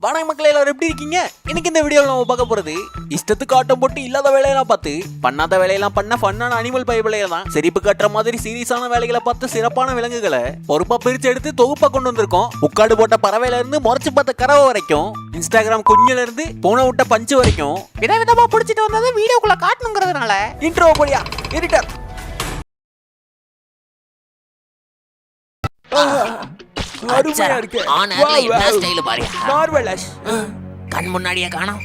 வணக்கம் மக்களே, எல்லாரும் எப்படி இருக்கீங்க? இன்னைக்கு இந்த வீடியோவில் நம்ம பார்க்க போறது இஷ்டத்துக்கு ஆட்டம் போட்டு இல்லாத வேலையெல்லாம் பார்த்து பண்ணாத வேலையெல்லாம் பண்ண ஃபன்னான அனிமல் பைபிளைய தான். சிரிப்பு கட்டுற மாதிரி சீரியஸான வேலைகளை பார்த்து சிறப்பான விலங்குகளை பொறுப்பா பிரிச்சு எடுத்து தொகுப்பா கொண்டு வந்திருக்கோம். முக்காடு போட்ட பறவையில இருந்து முறைச்சு பார்த்த கறவை வரைக்கும், இன்ஸ்டாகிராம் குஞ்சுல இருந்து பூனை விட்ட பஞ்சு வரைக்கும் விதவிதமா பிடிச்சிட்டு வந்ததை வீடியோக்குள்ள காட்டணுங்கிறதுனால இன்ட்ரோ போடியா எடிட்டர். அருமையா இருக்கு. ஆனர்ல என்ன ஸ்டைல் பாரு. மார்வெலஸ். கண் முன்னாடியே காணோம்.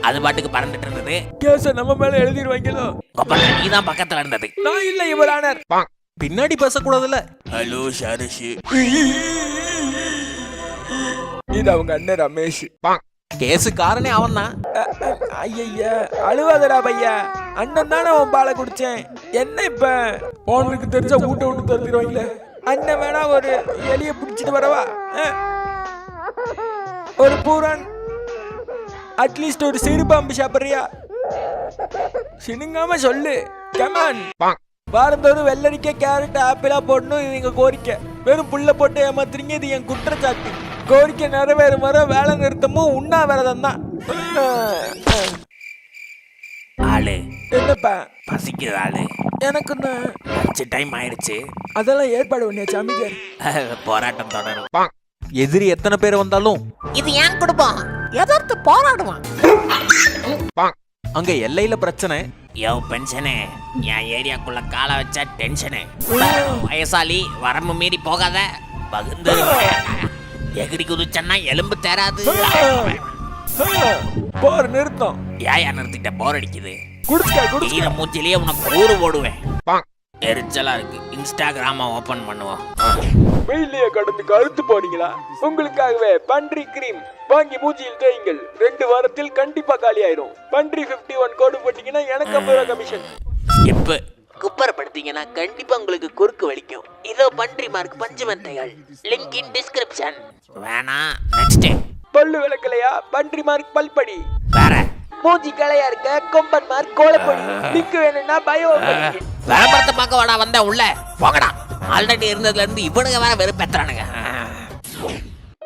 அது பாட்டுக்கு பறந்துட்டு இருந்தது. கேஸ நம்ம மேல எழுதிடுவாங்களோ? கொப்பள நீதான் பக்கத்துல இருந்தது. நான் இல்ல யுவர் ஆனர். பின்னாடி பேசக்கூடாதுல்ல. ஹலோ ஷரஷி. இது அவங்க அண்ணன் ரமேஷ். கேஸு காரணே அவன் தான். ஐயா அழுவாதடா பையா, அண்ணன் தானே உன் பாலை குடிச்சேன். என்ன இப்ப உனக்கு தெரிஞ்ச ஊட்ட விட்டு தந்துடுவாங்களே. அண்ணன் வேணா ஒரு எலிய பிடிச்சிட்டு வரவா? ஒரு பூரான், அட்லீஸ்ட் ஒரு சிறு பாம்பு சாப்பிடுறியா? சினுங்காம சொல்லு. கமான். வாரந்தோறும் வெள்ளரிக்க கேரட் ஆப்பிளா போடணும், இது எங்க கோரிக்கை. வெறும் புல்ல போட்டு ஏமாத்துறீங்க, இது என் குற்றச்சாட்டு. கோரிக்கை நிறைவேறும் வர வேலை நிறுத்தமும் உண்ணாவிரதம் தான். ஆளு என்னப்பா பசிக்குது ஆளு. எனக்கு லஞ்ச் டைம் ஆயிடுச்சு. அதெல்லாம் ஏற்பாடு பண்ணியாச்சு அமைச்சர். போராட்டம் தொடரும். எதிரி எத்தனை பேர் வந்தாலும் இது ஏன் குடும்பம், எதற்கு போராடுவான். அங்க எல்லையில பிரச்சனை. யோ பென்ஷனு, என் ஏரியாக்குள்ள காலை வச்சா டென்ஷனு. வயசாலி வரம்பு மீறி போகாத, பகுந்து எகிரி குதிச்சன்னா எலும்பு தேராது. போர் நிறுத்தம். ஏயா நிறுத்திட்ட, போர் அடிக்குது. குடுக்க ஈர மூச்சிலேயே உனக்கு கூறு போடுவேன். எரிச்சலா இருக்கு. இன்ஸ்டாகிராம ஓபன் பண்ணுவோம். வெயிலைய கடந்து கருத்து போனீங்களா? உங்களுக்காகவே பன்றி கிரீம் வாங்கி மூஞ்சியில் தேயுங்கள். 2 வாரத்தில் கண்டிப்பா காலி ஆயிரும். பன்றி 51 கோடு போட்டீங்கன்னா எனக்கு 50 ரூபாய் கமிஷன். இப்ப குப்பரப்படுத்தீங்கன்னா கண்டிப்பா உங்களுக்கு குறுக்கு வலிக்கும். இதோ பன்றி மார்க் பஞ்சு மெத்தைகள், லிங்க் இன் டிஸ்கிரிப்ஷன். வேணா நெக்ஸ்ட். பல்லு விளக்கலையா? பன்றி மார்க் பல்படி. வேற மூஞ்சி கலையா இருக்க கொம்பன் மார்க் கோலப்படி. லிங்க் வேணும்னா பயோ. விளம்பரத்தை பார்க்க வாடா வந்த உள்ள போகடா. ஆல்ரெடி இருந்ததுல இருந்து இவனுங்க வேற வெறுப்பேத்துறானுங்க.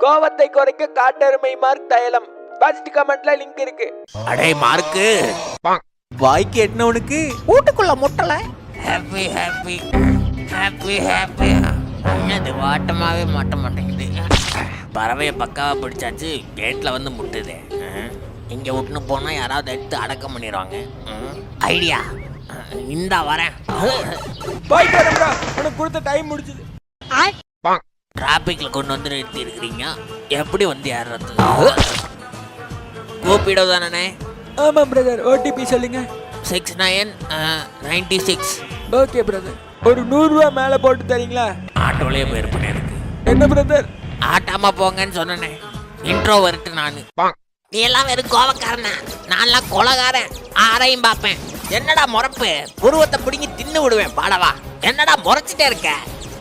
கோவத்தை குறைக்க காட்டெருமை மார்க் தைலம். ஃபர்ஸ்ட் கமெண்ட்ல லிங்க் இருக்கு. அடே மார்க்கு, வாய்க்கு எட்டினவனுக்கு வீட்டுக்குள்ள முட்டல. Happy happy happy happy. அது வாட்டமாவே மாட்ட மாட்டேங்குது. பறவையை பக்காவா பிடிச்சாச்சு, கேட்ல வந்து முட்டுது. இங்க விட்டுன்னு போனா யாராவது எடுத்து அடக்கம் பண்ணிடுவாங்க. ஐடியா இந்தா வரேன். போயிட்டு வரேன்டா, உனக்கு கொடுத்த டைம் முடிஞ்சது. டிராபிக்ல கொண்டு வந்து நிறுத்தி இருக்கிறீங்க, எப்படி வந்து ஏறுறது? கூப்பிட தானே? ஆமா பிரதர், ஓடிபி சொல்லுங்க. 6996. ஓகே பிரதர், ஒரு 100 ரூபாய் மேல போட்டு தரீங்களா? ஆட்டோலயே போயிருப்பேன். எனக்கு என்ன பிரதர்? ஆட்டாம போங்கன்னு சொன்னேன். இன்ட்ரோ வரட்டு நானு. நீ எல்லாம் வெறும் கோவக்காரனா, நான்லாம் கொலகாரன். ஆரையும் பார்ப்பேன். என்னடா முறப்பு, புருவத்தை பிடிங்கி தின்னு விடுவேன். பாடவா, என்னடா முறைச்சிட்டே இருக்க?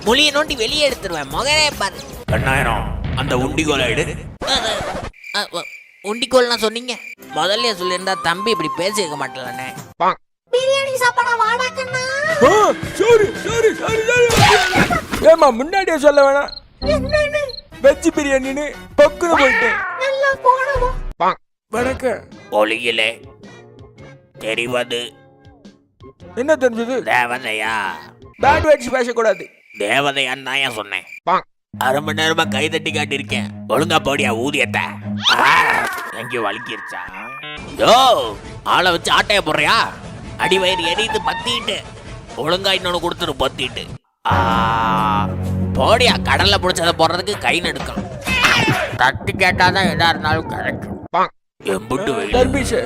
மொழியை நோண்டி வெளியே எடுத்துருவேன். முகரே பாரு. 2000 அந்த உண்டிகோலை எடு. உண்டிகோல்னா சொன்னீங்க, முதல்ல சொல்லியிருந்தா தம்பி இப்படி பேசிக்க மாட்டேனே. பிரியாணி சாப்பாடா வாடாக்கண்ணா. Sorry sorry sorry sorry. ஏமா முன்னாடியே சொல்ல வேணாம். என்னன்னு? வெஜ் பிரியாணின்னு பக்குன்னு போயிட்டேன். நல்லா போனவா. வணக்கம். ஒளியிலே தெரிவது என்ன தெரிஞ்சது? தேவதையா? பேட் வேர்ட்ஸ் பேசக்கூடாது. தேவதையான்னு தான் ஏன் சொன்னேன். 1/2 மணி நேரமா கை தட்டி காட்டியிருக்கேன். ஒழுங்கா போடியா ஊதியத்தை. எங்கேயோ வலிக்கிருச்சா? யோ, ஆளை வச்சு ஆட்டைய போடுறியா? அடி வயிறு எரியுது பத்திட்டு. ஒழுங்கா இன்னொன்னு கொடுத்துரு பத்திட்டு. போடியா, கடல்ல பிடிச்சதை போடுறதுக்கு கை நடுக்கும். தட்டி கேட்டாதான் எதா இருந்தாலும் கிடைக்கும். எம்புட்டு தர்பீஷ்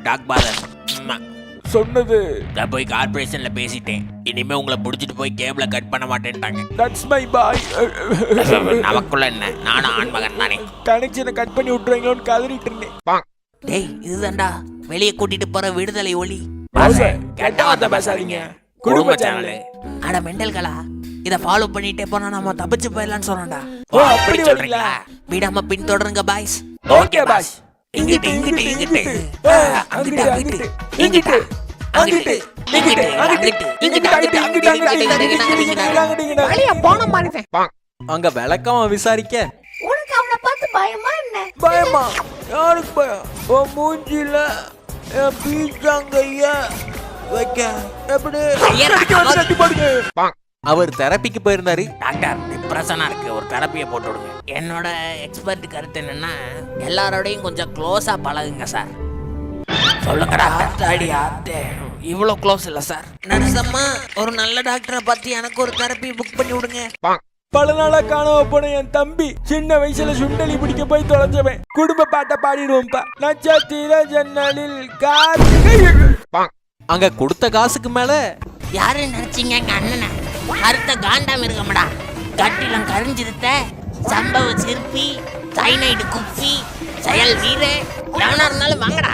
டாக் பாதர் சொன்னது போய் கார்பரேஷன்ல பேசிட்டேன். இனிமே உங்களை புடிச்சிட்டு போய் கேபிள கட் பண்ண மாட்டேன்ட்டாங்க. That's my boy. நமக்குள்ள என்ன, நானும் ஆண்மகன் தானே. கனெக்ஷனை கட் பண்ணி விட்டுருவீங்களோன்னு கதறிட்டு இருந்தேன். டேய், இதுதான்டா வெளியே கூட்டிட்டு போற விடுதலை ஒளி. கெட்ட வார்த்தை பேசாதீங்க. குடும்ப சேனல். அட மெண்டல்களா, இத ஃபாலோ பண்ணிட்டே போனா நாம தப்பிச்சு போயிடலாம்னு சொன்னடா. ஓ, அப்படி சொல்றீங்களா? விடாம பின்தொடருங்க பாய்ஸ். Okay pass. இங்கிட்டு இங்கிட்டு இங்கிட்டு அங்கிட்டு அங்கிட்டு இங்கிட்டு அங்கிட்டு இங்கிட்டு அங்கிட்டு இங்கிட்டு அங்கிட்டு போன மாதிரி. அங்க விளக்கமா விசாரிக்க உனக்கு அவனை பயமா? யாருக்கு பயம்? உன் மூஞ்சில என் பீச்சாங்கைய வைக்க எப்படி? கட்டி போடுங்க. அவர் தெரப்பிக்கு போயிருந்தாரு. டாக்டர் டிப்ரெஷனா இருக்கு, ஒரு தெரப்பியை போட்டு விடுங்க. என்னோட எக்ஸ்பர்ட் கருத்து என்னன்னா எல்லாரோடையும் கொஞ்சம் க்ளோஸா பழகுங்க சார். சொல்லுங்கடா. இவ்வளோ க்ளோஸ் இல்லை சார். நர்சம்மா, ஒரு நல்ல டாக்டரை பார்த்து எனக்கு ஒரு தெரப்பி புக் பண்ணி விடுங்க. பல நாளா காணாம போன என் தம்பி சின்ன வயசுல சுண்டலி பிடிக்க போய் தொலைஞ்சவன். குடும்ப பாட்டை பாடிடுவோம்ப்பா. நட்சத்திர ஜன்னலில் கார்த்திகை. அங்க கொடுத்த காசுக்கு மேல யாரு நினைச்சீங்க எங்க அண்ணனை? கருத்த காண்டாம இருக்கமாடா. கட்டிலம் கரிஞ்சிருத்த சம்பவ சிற்பி சைனைடு குப்பி செயல் வீர எவனா இருந்தாலும் வாங்கடா.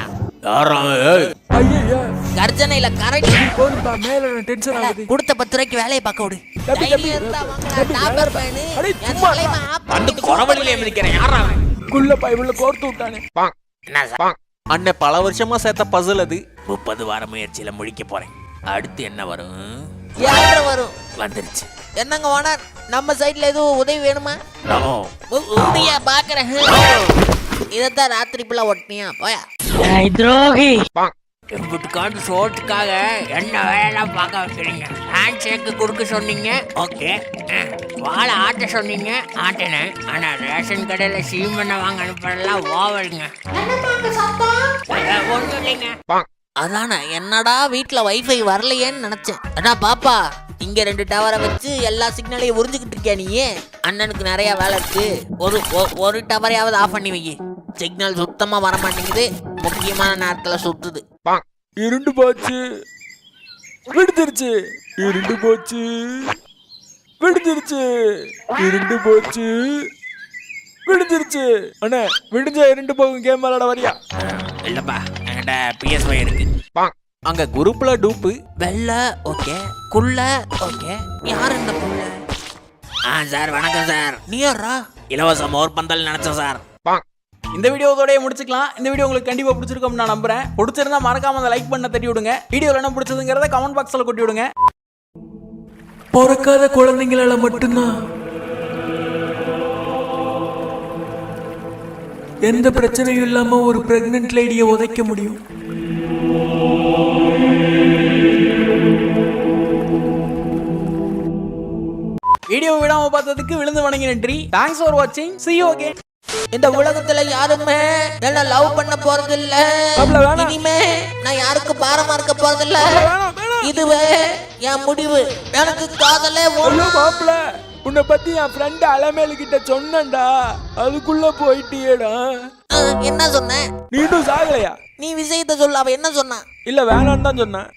ஐயா கர்ஜனையில கரடி போதும்பா, மேல டென்ஷன் ஆகுது. கொடுத்த 10 ரூபாய்க்கு வேலையை பார்க்க விடு. குள்ள பைபிள்ல கோர்த்து விட்டானே. என்ன சார்? அண்ணன் பல வருஷமா சேர்த்த பசில் அது. 30 வார முயற்சியில முடிக்க போறேன். அடுத்து என்ன வரும்? வரும். வந்துருச்சு. என்னங்க ஓனர், நம்ம சைடுல எதுவும் உதவி வேணுமா? உதவியா பாக்குறேன். இதத்தான் ராத்திரி புள்ள ஒட்டினியா போயா துரோகி. எம்பிட்டுக்காண்டு சோட்டுக்காக என்ன வேலையெல்லாம் பார்க்க வைக்கிறீங்க? ஹேண்ட் ஷேக்கு கொடுக்க சொன்னீங்க, ஓகே. வாழை ஆட்ட சொன்னீங்க, ஆட்டினேன். ஆனா ரேஷன் கடையில் சீமெண்ணை வாங்க அனுப்புறதெல்லாம் ஓவருங்க. ஒன்றும் இல்லைங்க. அதானே, என்னடா வீட்டில் வைஃபை வரலையேன்னு நினச்சேன். அதான் பாப்பா, இங்கே 2 டவரை வச்சு எல்லா சிக்னலையும் உறிஞ்சிக்கிட்டு இருக்கியா நீ? அண்ணனுக்கு நிறைய வேலை இருக்கு. ஒரு டவரையாவது ஆஃப் பண்ணி வை. சிக்னல் சுத்தமாக வர மாட்டேங்குது, முக்கியமான நேரத்தில் சுத்துது. இருண்டு போச்சு, விடுதிருச்சு. இருண்டு போச்சு, விடுதிருச்சு. இருண்டு போச்சு, விடுதிருச்சு. அண்ணே, விடுஞ்சா இருண்டு போகும் கேம் விளையாட வரியா? இல்லப்பா, என்கிட்ட PS5 இருக்கு. அங்க குரூப்ல டூப்பு. வெள்ள ஓகே, குள்ள ஓகே. யார் இந்த புள்ள? சார் வணக்கம் சார். நீ யாரா? இலவச மோர் பந்தல் நினைச்சேன் சார். இந்த வீடியோவோடய முடிச்சுக்கலாம். இந்த வீடியோ உங்களுக்கு கண்டிப்பா பிடிச்சிருக்கும் நான் நம்புறேன். பிடிச்சிருந்தா மறக்காம அந்த லைக் பண்ண தட்டி விடுங்க. வீடியோல என்ன பிடிச்சதுங்கிறத கமெண்ட் பாக்ஸ்ல கொட்டி விடுங்க. பிறக்காத குழந்தைங்களால மட்டும்தான் எந்த பிரச்சனையும் இல்லாம ஒரு பிரெக்னன்ட் லேடியை உதைக்க முடியும். வீடியோ விடாம பார்த்ததுக்கு விழுந்து வணங்கி நன்றி. தேங்க்ஸ் ஃபார் வாட்சிங். see you again. இந்த உலகத்துல யாருமே என்ன லவ் பண்ண போறது இல்ல. இனிமே நான் யாருக்கு பாரமா இருக்க போறது இல்ல. இதுவே என் முடிவு. எனக்கு காதலே மாப்பிள்ள, உன்னை பத்தி என் ஃப்ரெண்ட் அலமேலு கிட்ட சொன்னேன்டா, அதுக்குள்ள போயிட்டியேடா. என்ன சொன்ன? நீண்டும் சாகலையா? நீ விஷயத்த சொல்ல. அவ என்ன சொன்னா? இல்ல வேணான்னு தான் சொன்னேன்.